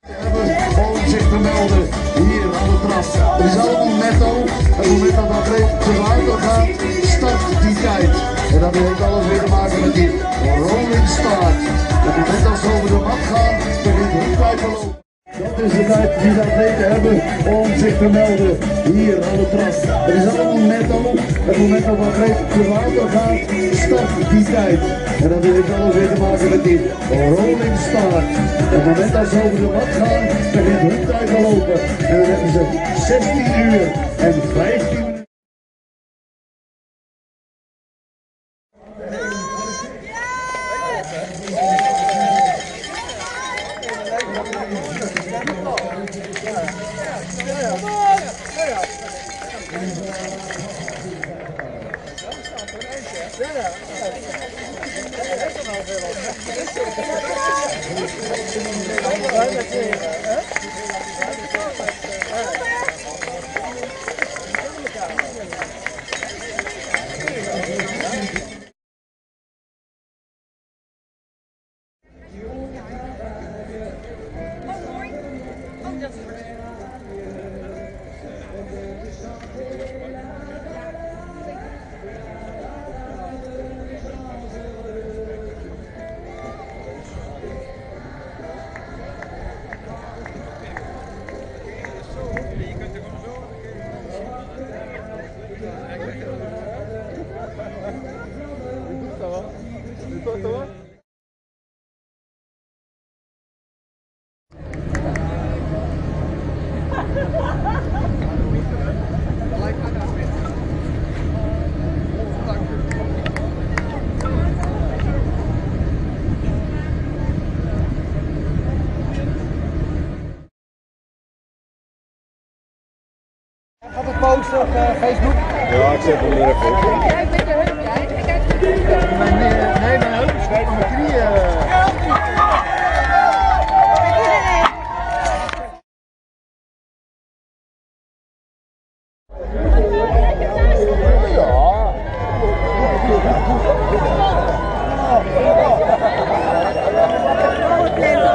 Om zich te melden hier aan de trap. Het is allemaal netto. Het moment dat dat de auto gaat, start die tijd. En dat heeft alles weer te maken met die rolling start. Het moment als ze over de mat gaan, begint hun tijd te lopen. Dat is de tijd die de atleten hebben om zich te melden hier aan de trap. Het is allemaal netto. Het moment dat dat de auto gaat, start die tijd. En dat heeft alles weer te maken met die rolling start. Het moment dat ze over de mat gaan, begint hun tijd te lopen. En dan hebben ze 16 uur en 15 minuten. Gaat het posten op Facebook? Ja, ik zet hem er even op. Kijk met je heup, kijk. Nee, mijn heup is kijk, mijn knieën.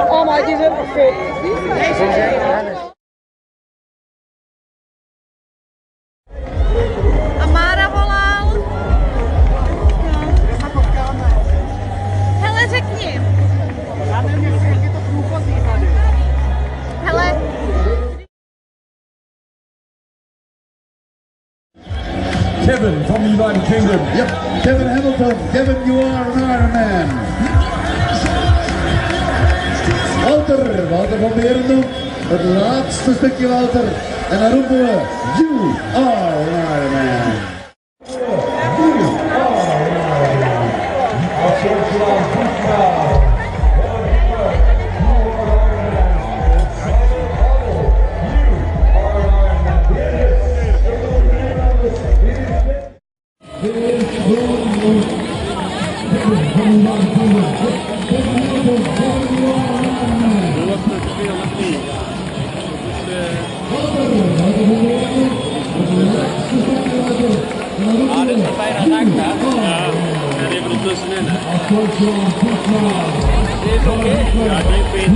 Oh, maar die zijn perfect. Amara volal. Hele řekni. Hele. Kevin from the United Kingdom. Yep, Kevin Hamilton. Kevin, you are an Iron Man. Wouter van Berendonk. Het laatste stukje Wouter. En dan roepen we, you are an Iron Man. Ah, dit is bijna raakt, hè? Ja, en even er tussenin, hè? Dit is oké? Ja, ik weet het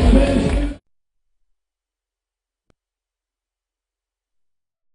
niet.